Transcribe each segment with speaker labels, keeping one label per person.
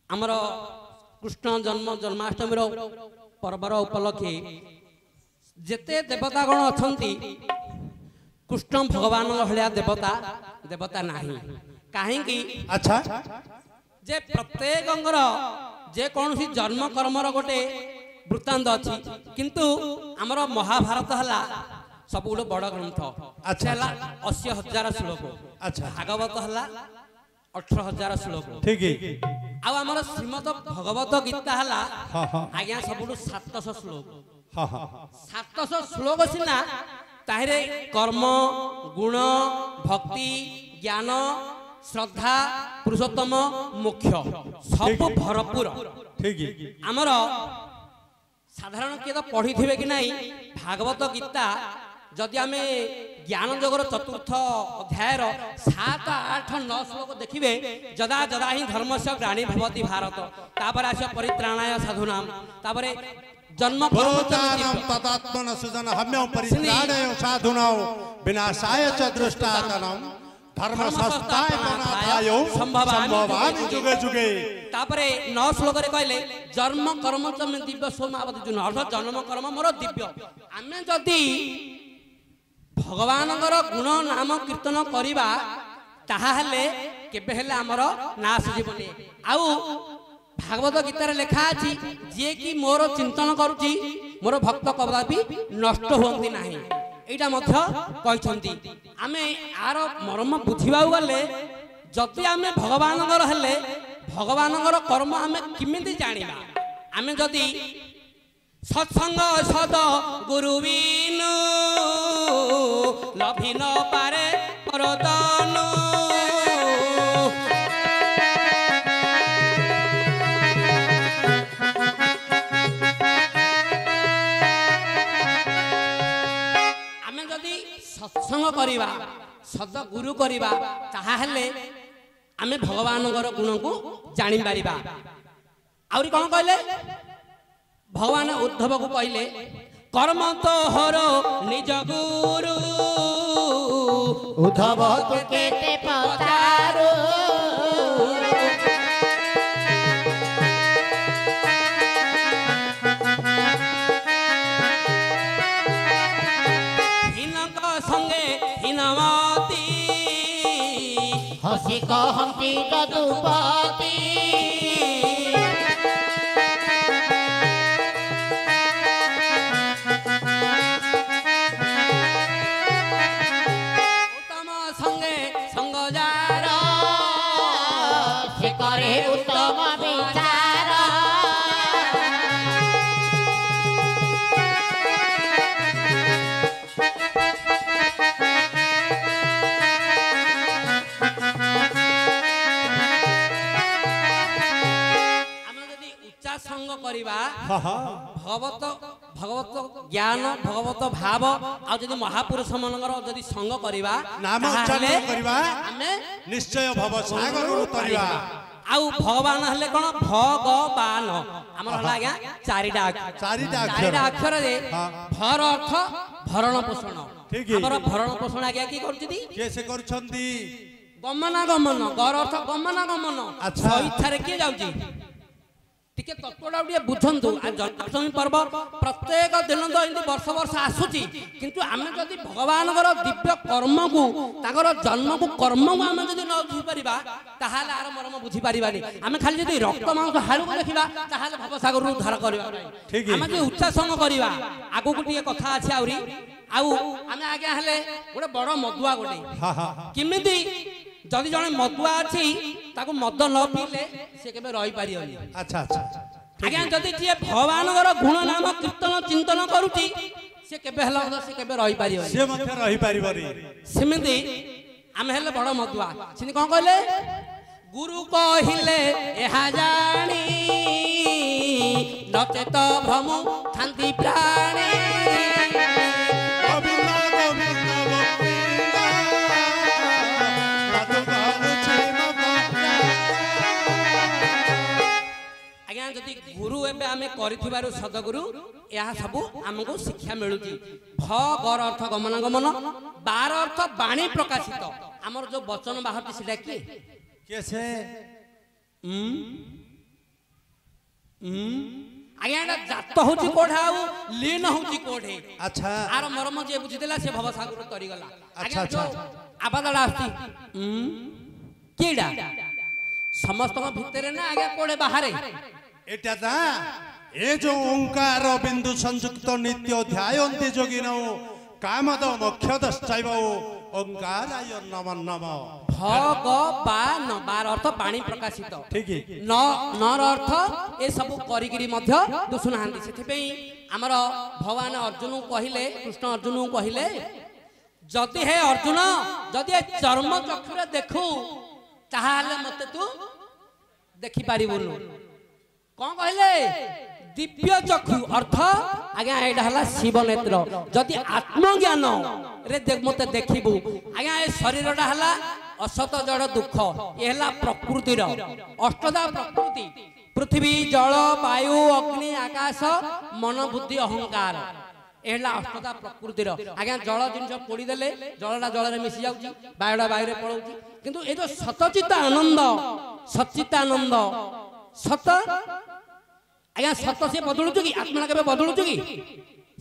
Speaker 1: आमर कृष्ण जन्म जन्माष्टमी पर्वर उपलक्षे जेते देवतागण अच्छा कृष्ण भगवान भाया देवता देवता नहीं कहीं
Speaker 2: अच्छा
Speaker 1: जे प्रत्येक जे कौन सी जन्म कर्मर गोटे वृत्तांत अच्छी किंतु आमर महाभारत है सब गोटे बड़ ग्रंथ
Speaker 2: अच्छा
Speaker 1: 80,000 श्लोक
Speaker 2: अच्छा
Speaker 1: भागवत है 18,000 श्लोक
Speaker 2: ठीक
Speaker 1: आमर श्रीमद भगवत गीता है आज्ञा सब 700 श्लोक 700 श्लोक सीना ताहिरे कर्म गुण भक्ति ज्ञान श्रद्धा पुरुषोत्तम मुख्य सब भरपूर
Speaker 2: ठीक
Speaker 1: आमर साधारण किए तो पढ़ी थे कि नहीं भागवत गीता जदि आम ज्ञान जगर चतुर्थ अध्याय 7, 8, 9 श्लोक देखिए जदा जदा ही धर्म से ग्लानि भवति भारत तापर आस परित्राणाय साधूनाम तापर जन्म
Speaker 2: तदात्मन सृजन हम्यं परित्राणाय साधूनां विनाशाय च दृष्टातनम् धर्म संस्थाय मनाथायो संभवामि जुगे जुगे
Speaker 1: तापरे 9 श्लोक रे कहले जन्म कर्म च में दिव्य सोमावत जुन अर्थात जन्म कर्म मोर दिव्य आमे जदि भगवान गुण नाम कीर्तन करिबा ताहा हेले केबे हेले हमर नाश जीवनी आउ भागवत गीतार लेखा अछि जे कि मोर चिंतन करूची मोर भक्त कदापि नष्ट होंती नाही एटा मध्य कहछंती आमे आर मर्म बुझिबा गले जति आमे भगवान हेले भगवान कर्म आमे किमिति जानिबा आमे जदि सत्संग सद गुरु बिनु लभी न पारे परदानु आमे जदि सत्संग करिबा सद गुरु करिबा ताहा हेले आमे भगवान गुण को जानि पारिबा आउरी कोन कहले भगवान उद्धव को कहले कर्म तो हर निज गुरु
Speaker 3: उद्धव को केते पतारो
Speaker 1: हिनक संगे हिनमती
Speaker 3: हसी कहंती तदुपति उत्तम विचार
Speaker 1: उच्चा संग करिबा भगवत भगवत ज्ञान भगवत भाव आ जदि महापुरुष मनकर जदि संग करिबा
Speaker 2: नाम उच्चारण करिबा
Speaker 1: हमें
Speaker 2: निश्चय भव सागर उतरिबा
Speaker 1: आउ भगवान हले कोन भगवान हमर हला आज्ञा चारिटा अक्षर रे भर अर्थ भरण पोषण हमर भरण पोषण आज्ञा की करछथि
Speaker 2: कैसे करछंती
Speaker 1: गमनागमन गर अर्थ गमनागमन
Speaker 2: अच्छा
Speaker 1: इच्छा रे के जाउची टिके तत्वडा उडिया बुझंतु आ जन्माष्टमी पर्व प्रत्येक दिन तो इndi वर्ष वर्ष आसुची किंतु आमे जदि भगवान दिव्य कर्म को ताकर जन्म को कर्म को आमे जदि न बुझी परिबा ताहाले आर मर्म बुझी परिबानी आमे खाली जदि रक्त मांस हाडु को देखिबा ताहाले भवसागर रु उद्धार करबा
Speaker 2: ठीक
Speaker 1: आमे जे उच्चा संग करिबा आगु को टिके कथा अछि आउरी आउ आमे आज्ञा हेले गोटे बड़ मदुआ गोटे किमिति जदि जने मदुआ अछि ताको मद न पीले से केबे रहि पारियोनी
Speaker 2: अच्छा अच्छा
Speaker 1: आज्ञा जदि जे भगवान गुण नाम कीर्तन चिंतन करूची से केबे हला से केबे रहि पारियोनी
Speaker 2: से मथे रहि पारिबनी
Speaker 1: सेमिति आमे हेले बड़ मदुआ सिनी कोन कहले गुरु कहिले एहा जानी नचेत भ्रम थांती प्राणी जदि गुरु एबे आमे करिथिबारु सदगुरु या सब हमको शिक्षा मिलुची भ गर अर्थ गमनागमन बार अर्थ बाणी प्रकाशित आमर जो वचन बाहरती सिला के
Speaker 2: कैसे
Speaker 1: आज्ञा एटा जात होची कोठे आउ लीन होची कोठे
Speaker 2: अच्छा
Speaker 1: आर मरम जे बुझिदेला से भवसागर तरी गला
Speaker 2: अच्छा अच्छा
Speaker 1: आबादड़ा आस्ती केडा समस्त भितरे ना आगे कोडे बाहरे
Speaker 2: एटा दा ए जो ओंकार बिंदु संयुक्त नित्य ध्यायन्ति जोगिनो कामद मोक्षदश्चैव ओंकाराय नमो नमः
Speaker 1: भगवान बार अर्थ पानी प्रकाशित
Speaker 2: ठीक
Speaker 1: न नर अर्थ ए सब करिगिरी मध्य दुसुनाहांती सेथिपई हमर भगवान अर्जुन कहिले कृष्ण अर्जुन कहिले जदि हे अर्जुन जदि चर्म चक्षुरे देखु ताहाले मते तू देखि पारिबुनु कोन कहिले दिव्य चक्षु अर्थ आज्ञा एटा हला शिव नेत्र जदि आत्मज्ञान रे मते देखिबु आज्ञा ए शरीरटा हला असत जड़ दुख ये हला प्रकृतिर अष्टदा प्रकृति पृथ्वी जल वायु अग्नि आकाश मन बुद्धि अहंकार एला अष्टदा प्रकृतिर आज्ञा जल जिनस पोड़ी देले जलटा जल रे मिसी जाउची वायुटा वायु रे पळौची किंतु ए जो सतचित आनंद सच्चितानंद सत आज्ञा सत से बदलुछु कि आत्मा केबे बदलुछु कि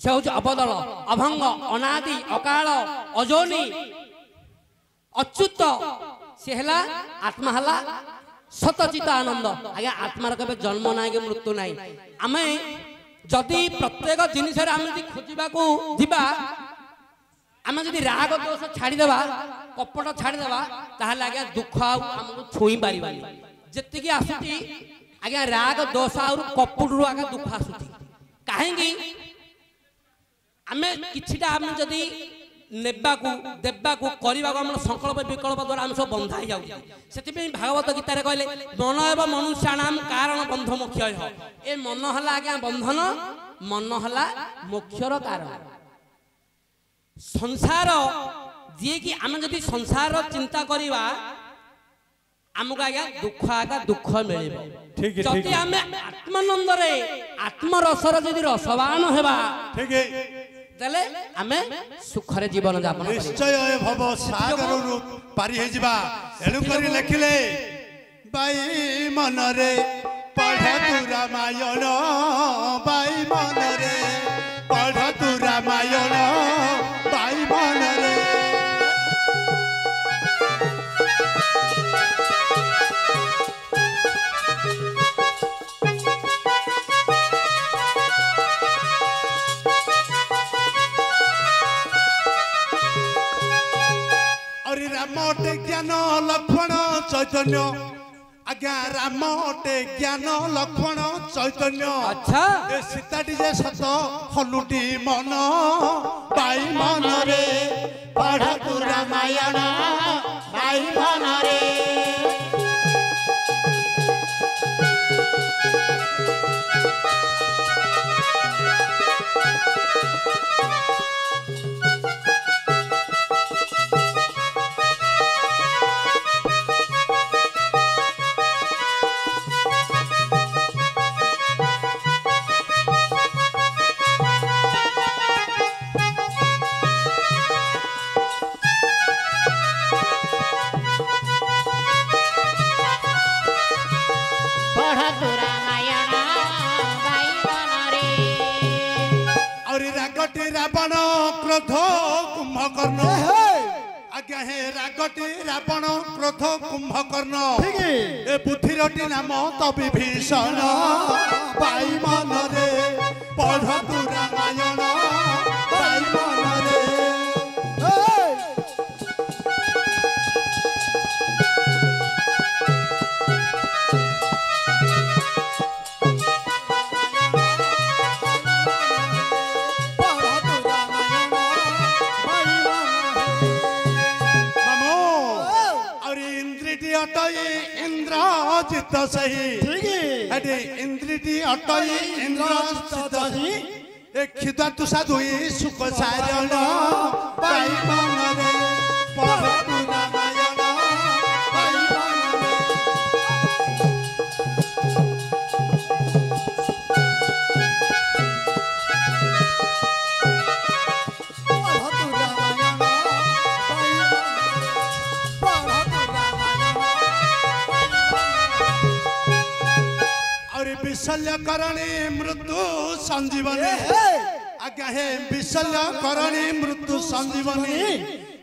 Speaker 1: से होची अबदल अभंग अनादि अकाल अजोनी अच्युत से हला आत्मा हला सतचित आनंद आज्ञा आत्मार केबे जन्म नाइ के मृत्यु नाइ आमे जदि प्रत्येक जिनिस रे आमे खोजिबा को दिबा आमे जदि राग दोष छाडी देबा कपट छाडी देबा ताहाले आज्ञा दुख हमको छुई पारिबानी जति कि आसुची आज्ञा राग दोष और कपट रु आगे दुख आसुची काहेंगी आमे किछिटा आमे जदि नेबाकू देबाकू करबाकू आम संकल्प विकल्प द्वारा आम सब बंधा जाऊ से भागवत गीतार कहले मन एवं मनुष्याणाम कारण बंध मोक्ष ए मन हला आज्ञा बंधन मन हला मोक्षर कारण संसार जी कि आम जदि संसार चिंता करवा आमको आज्ञा दुख आगा दुख मिले जदि आम आत्मानंद रे आत्मरसर जदि रसवान हेबा ठीक तले आमे सुखरे जीवन यापन
Speaker 2: निश्चय भव सागर रु पारी हे जिबा एनु करी लेखिले बाई मन रे पढ़ तू रामायण बाई मन रे पढ़ तू रामायण बाई मन रे रामटे ज्ञान लक्ष्मण चैतन्य आज्ञा रामटे ज्ञान लक्ष्मण चैतन्य
Speaker 1: अच्छा
Speaker 2: ए सीताटी जे सत हलुटी मन बाई मन रे
Speaker 3: पढ़ तू रामायण बाई मन रे
Speaker 2: रावण क्रोध कुंभकर्ण आज्ञा हे रागटी रावण क्रोध कुंभकर्ण ए बुद्धिरटी नाम तो विभीषण बाई मन रे पढ़ तू रामायण बाई मन रे इंद्रजित सही इंद्रिटी अटई इंद्रजित सही क्षुदा तुषा दुई सुख सारण पाई मन रे पढ़ तू रामायण पाई मन रे विशल्य करणी मृत्यु संजीवनी आज्ञा हे विशल्य करणी मृत्यु संजीवनी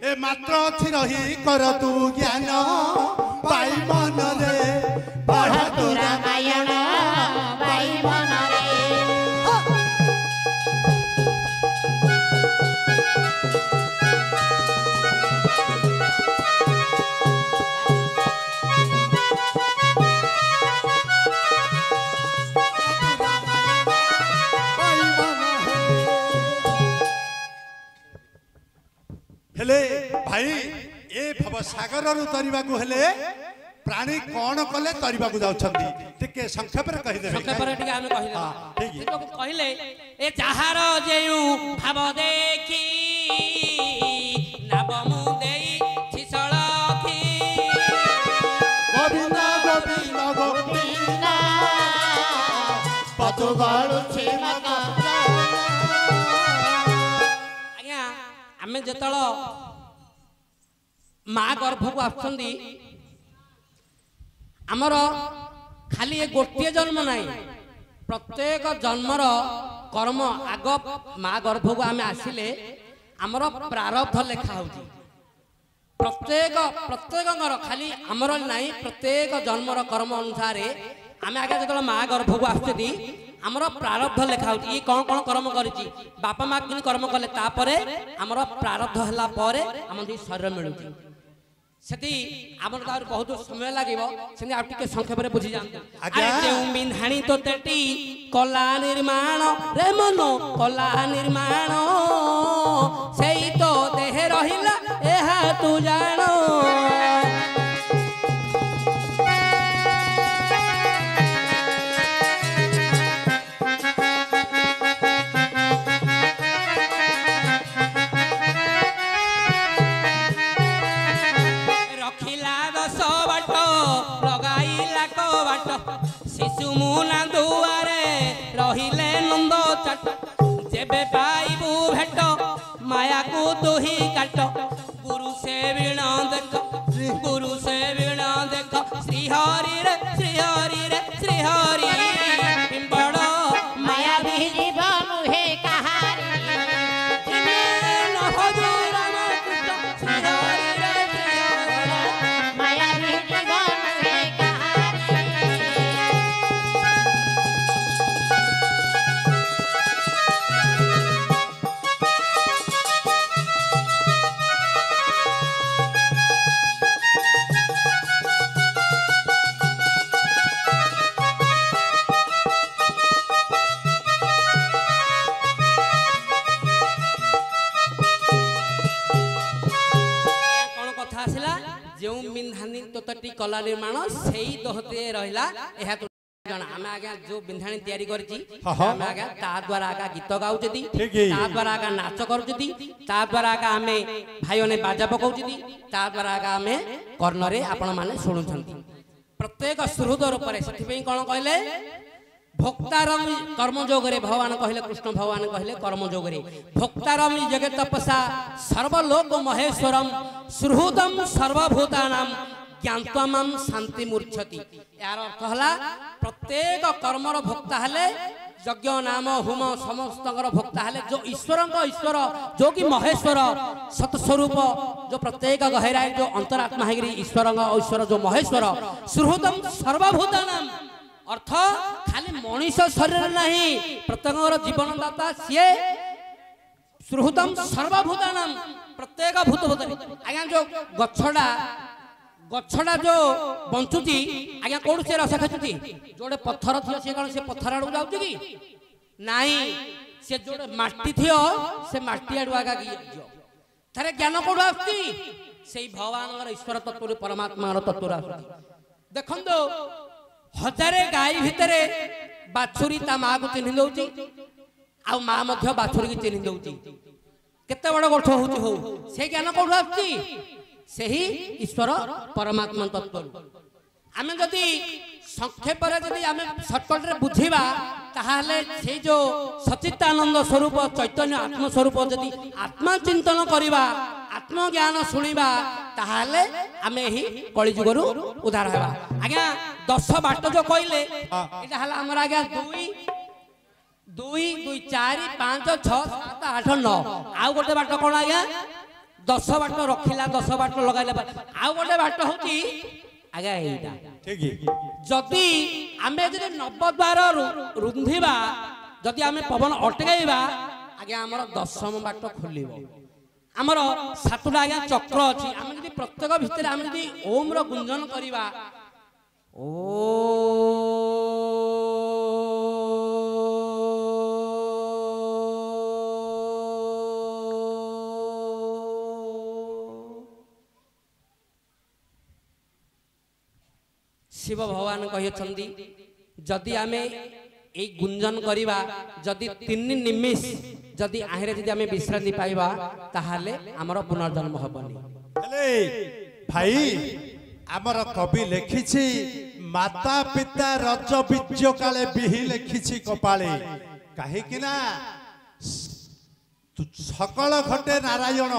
Speaker 2: ए मात्र थी रही कर तू ज्ञान पाई मन रे
Speaker 3: पढ़ तू रामायण पाई मन रे
Speaker 2: हेले भाई ए भव सागर रु तरिबा को हेले प्राणी कौन कले तरिबा को जाउछंती टिके संक्षेप रे कहि देबे
Speaker 1: संक्षेप रे टिके हम कहि देबा
Speaker 2: ठीक
Speaker 1: से तो कहिले ए जहार जेउ भाव देखी नव मु देई छिसळखी
Speaker 2: गोविंद गोविंद गोविंद
Speaker 3: पतु गळु छिमक
Speaker 1: आज्ञा आमे जेतळ माँ गर्भ को आसुंदी आमर खाली ए गोटे जन्म नहीं प्रत्येक जन्मर कर्म आग माँ गर्भ को आमे आसिले आमर प्रारब्ध लेखा होची प्रत्येक खाली आमर नहीं प्रत्येक जन्मर कर्म अनुसार आमे आगे जो माँ गर्भ को आसुदी आमर प्रारब्ध लेखा होची ये कौन कौन कर्म करिची बापा माँ किन कर्म कले तापरे आमर प्रारब्ध हला परे आमर शरीर मिलुची सेति आमर तार बहुत समय लागिवो सेति आ टिके संक्षेप रे बुझी जांतु अरे जेउ बिन्हाणी तो तेटी कला निर्माण रे मनो कला निर्माण सेई तो देह रहिला एहा तू जानो शिशु मुना दुआरे रहिले नंद चट जेबे पाइबू भेट माया को तुही काट गुरु से वीण देख श्रीहरि रे श्रीहरि पिंबड़
Speaker 3: माया भी जीवन हे कहारी माया भी जीवन हे
Speaker 1: तोतटी कला निर्माण सेई दोहते रहिला एहा तो जणा हम आगे जो बिंधाणी तयारी करची हम आगे ता द्वारा आगा गीत गाउचदी ता द्वारा आगा नाच करचदी ता द्वारा आगा हमें भाइयोने बाजा पकाउचदी ता द्वारा आगा हमें कर्णन रे आपण माने सुनुछंती प्रत्येक सुहृद रूप रे सथि पई कोन कहले भोक्तारम कर्मयोग रे भगवान कहले कृष्ण भगवान कहले कर्मयोग रे भोक्तारम जगत तपसा सर्वलोक महेश्वरम सुहृदम सर्वभूतानाम ज्ञानत्वमं शांति मूर्छति यार अर्थ हला प्रत्येक कर्मर भोक्ता हले यज्ञ नाम होम समस्तकर भोक्ता हले जो ईश्वर जो कि महेश्वर सतस्वरूप जो प्रत्येक गहराई जो अंतरात्मा है ईश्वर जो महेश्वर सुहृदम सर्वभूतानाम अर्थ खाली मनीष शरीर नहीं प्रत्येक जीवनदाता सी सुहृदम सर्वभूतानाम प्रत्येक भूत आज्ञा जो गछड़ा जो बंचुची आज्ञा कौन से रस खेचुची जोड़े पत्थर थी से कौन से पत्थर आड़ जाऊँ कि नहीं से जोड़े माटी थी से माटी आड़ आगा थारे ज्ञान कौन आसुची से भगवान ईश्वर तत्व परमात्मा तत्व देखो हजारे गाई भितर बाछुरी ता माँ को चिन्ह दौची आ माँ बाछुरी की चिन्ह दौची केते बड़ गठ होची हो से ज्ञान कौन आसुची से ही ईश्वर परमात्मा तत्व आम जदि संक्षेप सर्टकट रे बुझीबा ताहाले से जो सचितानंद स्वरूप चैतन्य आत्मस्वरूप जदि आत्मा चिंतन करिबा आत्मज्ञान शुणिबा ताहाले आमे एही कली जुगरु उद्धार हेबा आज्ञा 10 बाट जो कहले एटा हला हमरा आज्ञा 2 2 4 5 6 7 8 9 आउ गोटे बाट कोन आज्ञा 10 बाट रखिला 10 बाट लगाइले आउ गोटे बाट होची आज्ञा एटा
Speaker 2: ठीक
Speaker 1: जदि आमे जदि नवद्वार रुंधिबा जदि आमे पवन अटकाइबा आज्ञा हमर 10म बाट खोलिबो हमर 7टा आज्ञा चक्र अछि आमे जदि प्रत्येक भितर आमे जदि ओम रो गुंजन करिबा ओ शिव भगवान कहते जदि आमे ए गुंजन करिबा जदि 3 निमिष जदि आहेरे जदि आमे विश्रांति पाइबा ताहाले हमर पुनर्जन्म हबनी
Speaker 2: हेले भाई हमर कवि लिखिछि माता पिता रज बीज काले बिहि लिखिछि कपाळे काहे कि ना सकल घटे नारायण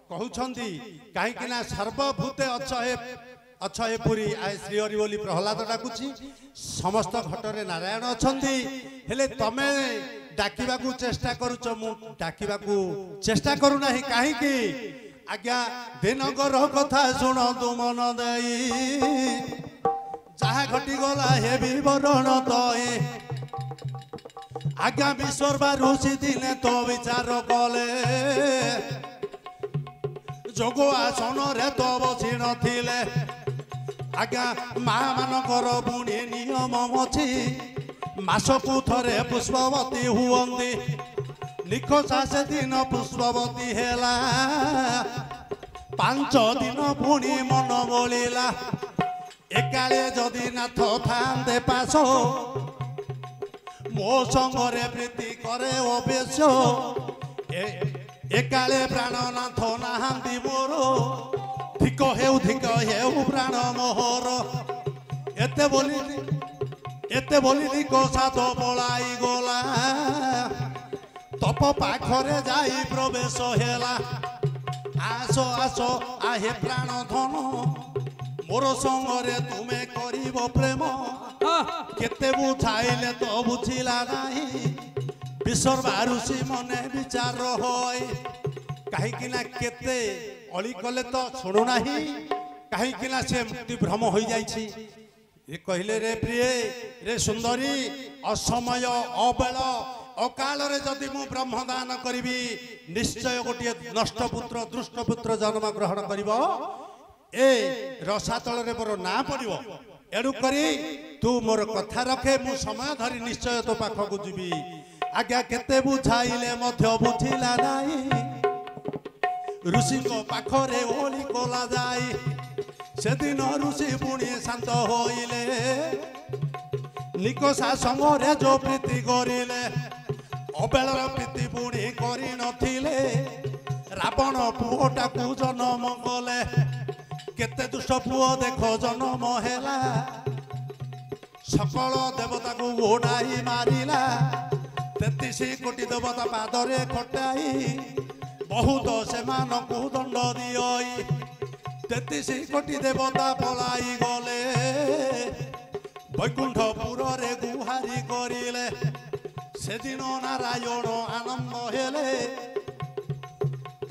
Speaker 2: कहउछंती काहे कि ना सर्वभूते अक्षय पुरी आए श्री हरि बोली प्रहलाद डाकुची समस्त घटरे नारायण अछंती हेले तमे डाकिबा को चेष्टा करूछ मु डाकिबा को चेष्टा करू नाही काहे कि आज्ञा दिनकर कथा सुन तु मन देई जहा घटी गला हे विवरण तय आज्ञा विश्वरबा ऋषि दिने तो विचार कले जोग आसन रे तो बसी नथिले आज्ञा माँ मानकर पुणी नियम अछि मासकु थरे पुष्पवती हुअंती निखोसा से दिन पुष्पवती हेला 5 दिन पुणी मन बोलिला एकाले जदि नाथ थांदे पास मो संगरे प्रीति करे अवेश एकाले प्राणनाथ नाहांती मोर धिक हेउ प्राण मोहर एते बोली कोसाद पलाई गला तप पाखरे जाई प्रवेश हेला आस आस आहे प्राण धन मोर संगरे तुमे करिबो प्रेम केते बुझाइले तो बुझिला नाही विश्वरबा ऋषि मने विचार होय काहे कि ना केते अली कले तो सुनु नाही काहे कि ना से मुक्ति भ्रम होई जाईछि ए कहिले रे प्रिय रे सुंदरी असमय अबेल अकाल रे जदि मु ब्रह्मदान करिवि निश्चय गोटे नष्ट पुत्र दुष्ट पुत्र जन्म ग्रहण करिवो ए रसातल रे मोर ना पड़िवो एडु करी तू मोर कथा रखे मु समय धरी निश्चय तो पाख को जीवी आज्ञा केते बुझाइले मध्य बुझिला नाही ऋषि को पाखरे ओली कोला जाई सेदिन ऋषि पुणी शांत होइले निकोसा संगरे जो प्रीति करिले अबेलर प्रीति पुणी करि नथिले रावण पुओटा को जन्म कले केते दुष्ट पुओ देखो जन्म हेला सकल देवता को ओडाई मारिला 33 कोटी देवता पादरे खटाई बहुत से मानकु दंड दियई 33 कोटी देवता पलाई गले वैकुंठपुर रे गुहारी करिले सेदिन नारायण आनंद हेले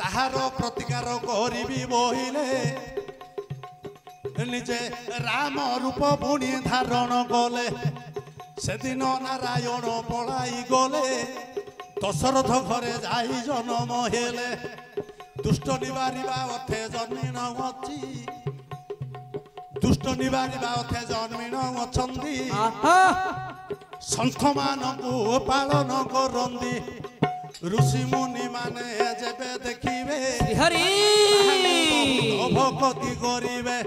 Speaker 2: ताहार प्रतिकार करिबि बहिले निजे राम रूप पुणी धारण कले सेदिन नारायण पलाई गले दशरथ घरे जाई जन्म हेले दुष्ट निवारिबा अर्थे जन्मिन अछि दुष्ट निवारिबा अर्थे जन्मिन अछंती संत मानकु पालन करंदी ऋषि मुनि माने जेबे देखिबे
Speaker 1: हरि
Speaker 2: भक्ति करिवे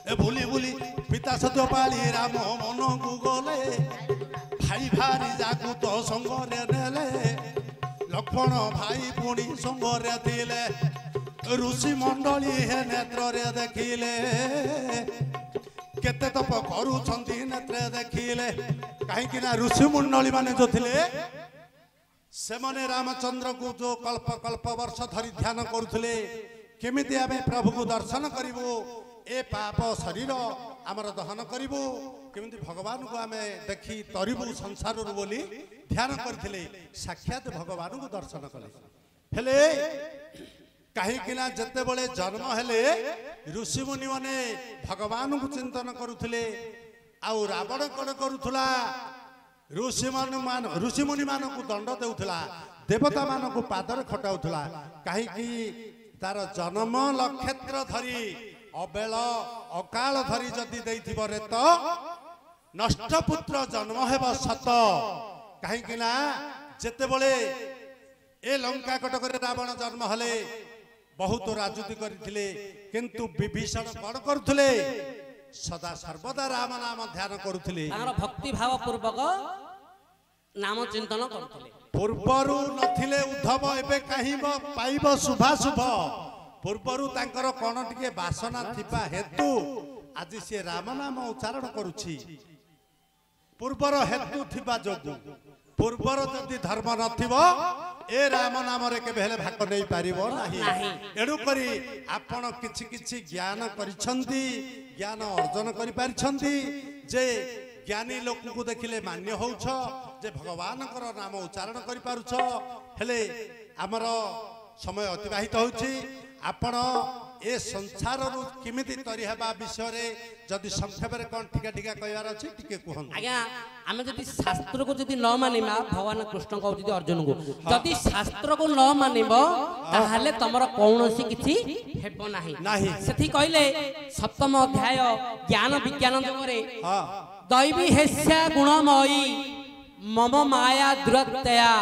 Speaker 2: ए भूली भूली पिता सत्य पाली राम मन को गले भाई भारी जाकु तो संगरे नेले लक्ष्मण भाई पुणी संगरे थिले ऋषि मंडली हे नेत्र रे देखिले केते तप करूछंती नेत्र देखिले काहे कि ना ऋषि मंडली माने जो थिले से माने रामचंद्र को जो कल्प कल्प वर्ष धरी ध्यान करुथिले केमिति आमे प्रभु को दर्शन करिवो ए पाप शरीर आमर दहन करिवो केमिति भगवान को आमे देखि तरिबु संसार रु बोली ध्यान करथिले साक्षात भगवान को दर्शन कले हेले कहीं किना जते बळे जन्म हेले ऋषि मुनि माने भगवान को चिंतन करुथिले आउ रावण कण करुथला ऋषि मुनि मान को दंड देउथला देवता मान को पादर खटाउथला कहीं कि तार जन्म नक्षत्र धरी अबेल अकाल धरी जदि देइथिबो रे तो नष्ट पुत्र जन्म हेब सत कहीं कि ना जते बळे ए लंका कटक रे रावण जन्म हले बहुत राजनीति करथिले किंतु विभीषण कण करथिले सदा सर्वदा राम नाम ध्यान करुथिले
Speaker 1: तार भक्ति भाव पूर्वक नाम चिंतन करथिले
Speaker 2: पूर्वरु नथिले उद्धव एबे काहिब पाइब शुभा शुभ पूर्वरु तांकर कोन टिके वासना थिबा हेतु आज से राम नाम उच्चारण करूछि पूर्वर हेतु थिबा जोगु पूर्वर जदि धर्म नथिबो ए राम नाम रे के भेले भाग नै पारिबो नाही एडु करी आपण किछि किछि ज्ञान करिछंती ज्ञान अर्जन करि पारिछंती जे ज्ञानी लोक को देखिले मान्य होउछ जे भगवान कर नाम उच्चारण करि पारुछ हेले हमर समय अतिबाहित होउछि आपण ए संसार रु किमिति तरी हेबा विषय रे जदि संक्षेप रे कोन ठिका ठिका कहबार अछि टिके कहन
Speaker 1: आज्ञा आमे जदि शास्त्र को जदि न मानिबा भगवान कृष्ण कहू जदि अर्जुन को जदि शास्त्र को न मानिबो ताहाले तमरो कोनोसी किछि हेबो नाही सेथि कहले सप्तम अध्याय ज्ञान विज्ञान जगरे दैवी हेस्या गुणमयी मम माया दुरत्तया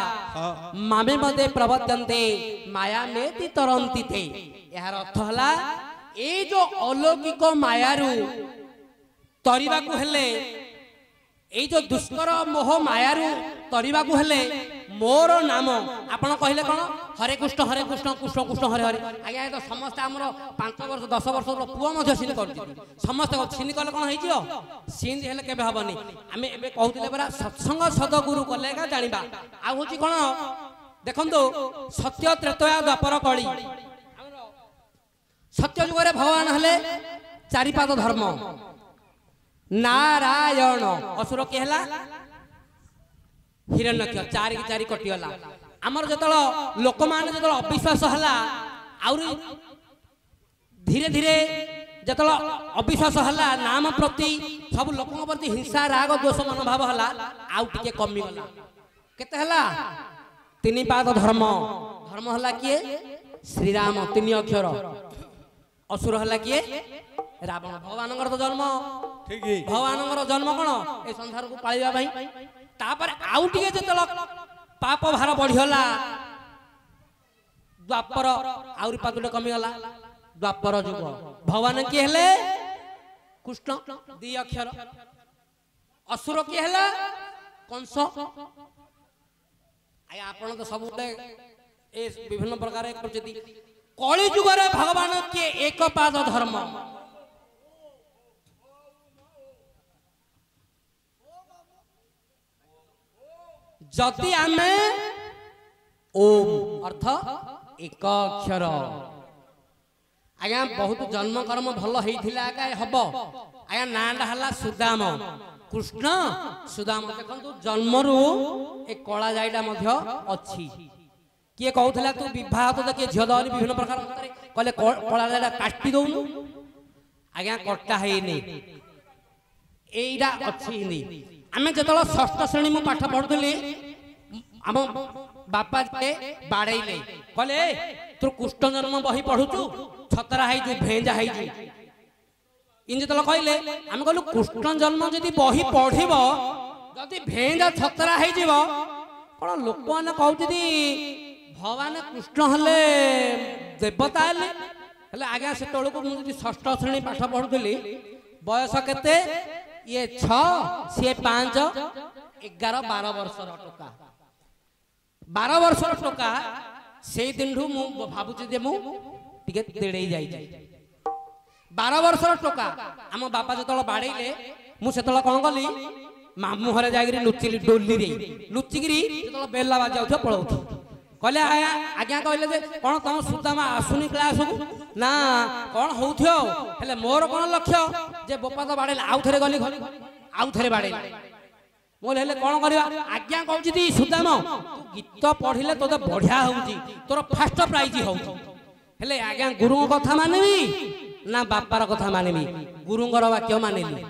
Speaker 1: मामे मदे प्रवर्तन्ते माया मेति तरन्ति ते यार अर्थ हला ए जो अलौकिक मायारु तरिबा को हेले ए जो दुष्कर मोह मायारु तरिबा को हेले मोर नाम आपण कहले कोन हरे कृष्ण कृष्ण कृष्ण हरे हरे आज्ञा तो समस्त हमर 5 वर्ष 10 वर्ष रो पुओ मध्य सिन करती समस्त सिन कले कोन हेजियो सिन हेले केबे हबनी आमे एबे कहउतिले बरा सत्संग सदगुरु कले का जानिबा आ होची कोन देखंतो सत्य त्रेतया द्वापर कली सत्य जुग रे भगवान हले चारि पाद धर्म नारायण असुर के हला हिरण्यक्ष चारि की चारि कटिगला हमर जतल लोक मान जतल अविश्वास हला आउरी धीरे धीरे जतल अविश्वास हला नाम प्रति सब लोकन प्रति हिंसा राग दोष मनोभाव हला आउ टिके कमी गला केते हला तीन पाद धर्म धर्म हला किए श्री राम तीन अक्षर असुर हला किए रावण भगवान तो जन्म
Speaker 2: ठीक
Speaker 1: भगवान जन्म कौन ए संसार को पालिबा भाई तापर आउ टिके जतल पाप भार बढ़िगला द्वापर आउरी पादुटे कमी गला द्वापर जुग भगवान किए हेले कृष्ण 2 अक्षर असुर किए हेला कंस आया आपण तो सब ए विभिन्न प्रकार करजती कली जुग रे भगवान के एक पाद धर्म जति आमे ओम अर्थ एक अक्षर आज्ञा बहुत जन्म कर्म भल होइथिला आज्ञा हबो आज्ञा नांडा हला सुदाम कृष्ण सुदाम देखंतु जन्मरु एक कला जाइडा मध्य अछि किए कहउथला तू विवाह तो देखि झियो दहनी विभिन्न प्रकार कहले कला जाइडा काटी दउनु आज्ञा कट्टा हेइनी एइडा अछि नी आमे जतल षष्ठ श्रेणी मु पाठ पढुथली आम बापा जे बाड़ेले कहले तू कृष्ण जन्म बही पढुचु छतरा हाई जो भेंजा हाई जो इन जतल कहले आमे कहलु कृष्ण जन्म जदि बही पढिबो जदि भेंजा छतरा हाई जीवो कोन लोक माने कहउती भगवान कृष्ण हले देवता हले आगे से तळको मु जदि षष्ठ श्रेणी पाठ पढुथली बयस केते ये 6 से 5 11 12 वर्ष टोका 12 वर्ष टोका से दिन मु भाबुची जे मु टिके तेड़े जाई 12 वर्ष टोका आम बापा जतल बाड़ेले मु सेतल कोन गली मामू घरे जागिरी लुचिली डोली रे लुचिगिरी जतल बेला बाजाउथ पळौथ कहले आज्ञा कहले जे कौन तुम सुदामा आसुनी क्लास को ना कौन होथियो हेले मोर कौन लक्ष्य जे बोपा तो बाड़े आउ थरे गली आउ थरे बाड़े मोल हेले कौन करबा आज्ञा कहउची ती सुदाम गीत पढिले तो बढ़िया होउची तोर फर्स्ट प्राइज होउची हेले आज्ञा गुरु कथा मानिबी ना बापार कथा मानिबी गुरुंगर वाक्य मानिली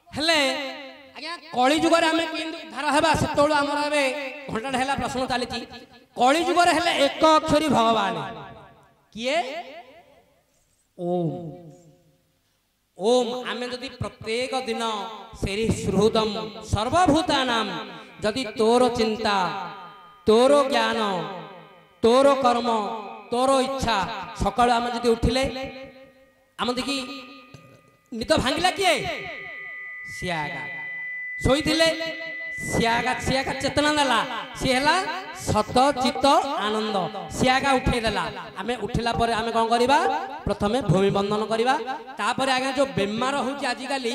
Speaker 1: हेले आज्ञा कली जुगर आमे केंदु उद्धार हेबा सेतोळ हमर एबे घंटा हेला प्रश्न चालीची कली जुगर हेले एक अक्षरी भगवान किए ओम ओम आमे जदि प्रत्येक दिन सेरी श्रुतम सर्वभूतानाम जदि तोर चिंता तोर ज्ञान तोर कर्म तोर इच्छा सकाळ आमे जदि उठिले आम देखि निद भांगिला किए सियागा सोईथिले सियागा सियागा चेतना देला सी हैला सत चित्त आनंद सियागा उठे देला आमे उठिला परे आमे कोन करिबा प्रथमे भूमि बंधन करिबा तापर आगे जो बेमार होची आजि काली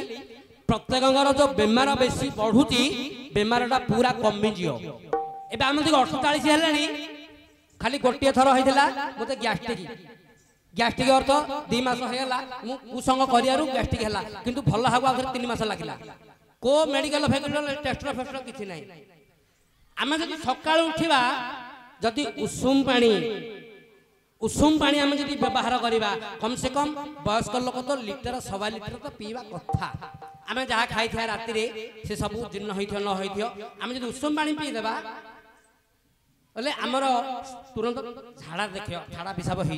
Speaker 1: प्रत्येकंगर जो बेमार बेसी बढ़ुची बेमारटा पूरा कमी जियो एबे आमे देखि 48 हेलानी खाली गोटिए थर होइथिला मते गैस्ट्रिक अर्थ 2 मास हेला मु कुसंग करियारु गैस्ट्रिक हेला किंतु भल हागु आखिर 3 मास लागिला को मेडिकल फैकल्टी टेस्ट फेस्ट किछि नै आमे जदि सकाळ उठिबा जदि उषुम पानी आमे जदि व्यवहार करिबा कम से कम वयस्क लोक तो लीटर 1.5 लीटर तो पीवा कथा आमे जहा खाइ थिया राति रे से सब जीर्ण होइथियो न होइथियो आमे जदि उषुम पानी पी देबा बोले आमर तुरंत झाड़ा देखियो झाड़ा पिसाब हो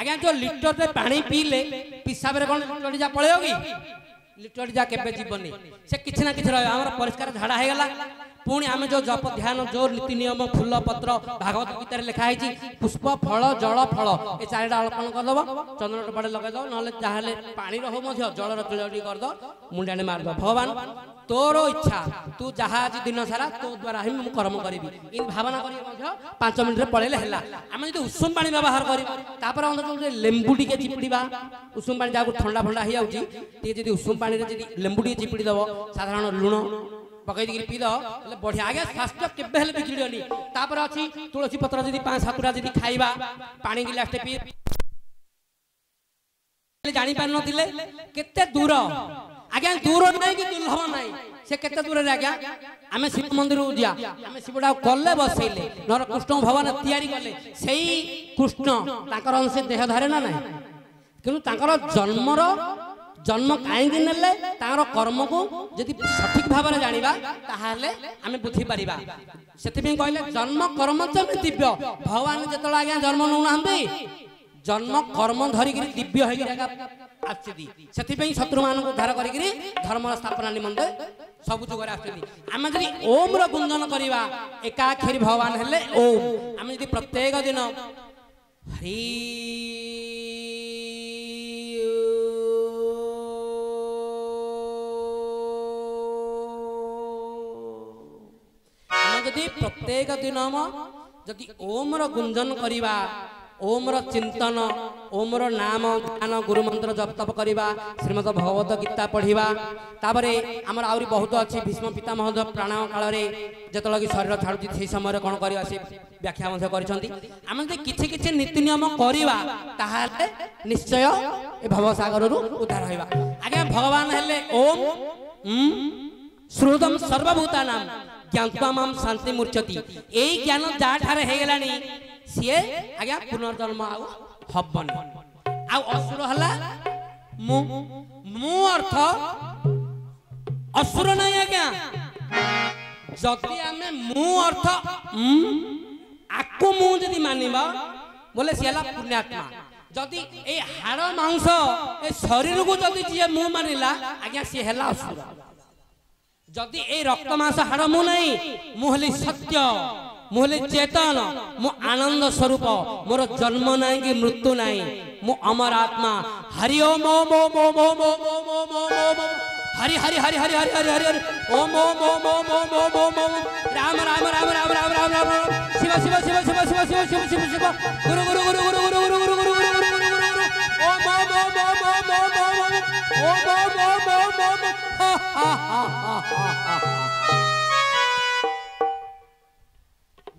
Speaker 1: आज्ञा जो लीटर रे पानी पीले पिसाब रे कोन लीटर जा पळेयो कि लीटर जा केबे जीवनी से किछि ना किछि रह हमर परिष्कार झाड़ा हे गला पुणी आमे जो जप ध्यान जो नीति नियम फूल पत्र भागवत गीता रे लिखा है पुष्प फल जल फल ए चारिटा अर्पण कर दबो चंदन टपाड़े लगे दो नले चाहले पानी रहो मध्य जल र तिलडी कर दो मुंडाने मार दो भगवान तोर इच्छा तू जहा आज दिन सारा तो द्वारा ही मु कर्म करिवि इन भावना करी मध्य 5 मिनिट रे पळेले हला आमे जदि उषुम पानी व्यवहार करी तापर हम जो लेंबू टिके चिपड़ीबा उषुम पानी जाको ठंडा ठंडा ही आउची ती जदि उषुम पानी रे जदि लेंबू टिके चिपड़ी दबो साधारण लूण पकई दी पी दो बढ़िया आगे स्वास्थ्य केबे हेले बिगड़ियोनी तापर अछि तुलसी पत्र जदि 5-7टा जदि खाइबा पानी गिलास टे पी जानि पार नथिले केते दूर आज्ञा दूर नाही कि दुर्लभ नाही से केते दूर रे आज्ञा आमे शिव मंदिर उजिया आमे शिवडा कल्ले बसैले नर कृष्ण भगवान तयारी करले सेही कृष्ण ताकर अंश देह धारे ना नाही किंतु ताकर जन्म कहीं नेले तार कर्म को यदि सठिक भाव में जानिबा ताहाले आमे बुझी परिबा सेति कहले जन्म कर्म च दिव्य भगवान जतला आज्ञा जन्म नउ नाहंती जन्म कर्म धरि गिरी दिव्य होई गिरा आछदी सेति शत्रु मान को उद्धार करी गिरी धर्म स्थापना निमंते सब जुगर आछदी आमे जदि ओम रो गुंजन करिबा एकाक्षरी भगवान हेले ओम आमे जदि प्रत्येक दिन हरि जदि प्रत्येक दिन जदि ओम रो गुंजन करिबा ओम रो चिंतन ओम रो नाम ज्ञान गुरु मंत्र जप तप करिबा श्रीमद् भगवत गीता पढ़िबा तापरे हमर आउरी बहुत अछि भीष्म पितामह प्राणायाम काल रे जतला कि शरीर छाडुची से समय कोन करिबा से व्याख्या मध्य करिसंती हम जे किछि किछि नीति नियम करिबा ताहाले निश्चय ए भव सागर रु उद्धार होइबा आगे भगवान हेले ओम श्रुतम सर्वभूतानाम ज्ञात्वामाम शांति मूर्छति एई ज्ञान जा ठारे हे गेलानी सिए आज्ञा पुनर्जन्म आउ हबनी आउ असुर हला मु अर्थ असुर नै आज्ञा जति आमे मु अर्थ आकु मु जदि मानिबा बोले सियाला पुण्यात्मा जदि ए हाड़ मांस ए शरीर को जदि जे मु मानिला आज्ञा सी हला असुर जदि ए रक्त मांस हाड़ मु नहीं मुहली सत्य मुहली चेतन मु आनंद स्वरूप मोर जन्म नहीं कि मृत्यु नहीं मु अमर आत्मा हरि ओम ओम ओम ओम ओम ओम ओम ओम ओम हरि हरि हरि हरि हरि हरि हरि ओम ओम ओम ओम ओम ओम ओम ओम राम राम राम राम राम राम राम शिव शिव शिव शिव शिव शिव शिव शिव शिव गुरु गुरु गुरु गुरु गुरु गुरु गुरु गुरु गुरु गुरु गुरु ओम ओम ओम ओम ओम ओम ओम ओम ओम ओम ओम हा हा हा हा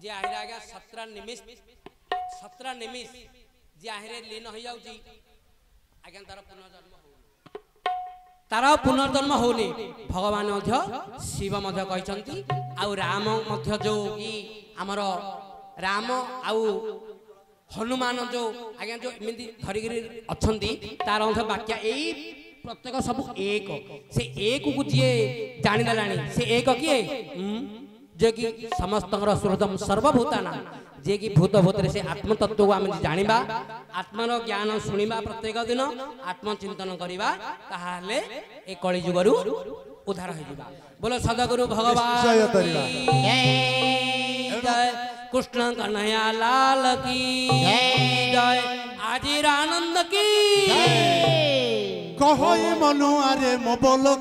Speaker 1: जे आहिरे आज्ञा 17 निमिष जे आहिरे लीन हो जाउची आज्ञा तार पुनर्जन्म होनी भगवान मध्य शिव मध्य कहचंती आउ राम मध्य जो कि हमर राम आउ हनुमान जो आज्ञा जो एमती धरिगिरी अछंती तार मध्य वाक्य एई प्रत्येक सब एक से एक को जे जानि लाणी से एक किए जे कि समस्तଙ୍କର सुहृदम सर्वभूताना जे कि भूत भूतरे से आत्म तत्व को आम जानिबा आत्मार ज्ञान शुणिबा प्रत्येक दिन आत्मचिंतन करिबा ताहाले ए कली जुगरु उद्धार हो जिबा। बोलो सदगुरु भगवान की जय कृष्ण कन्हैया लाल की जय आजीर आनंद की
Speaker 2: कहो मनु आरे मो बोलो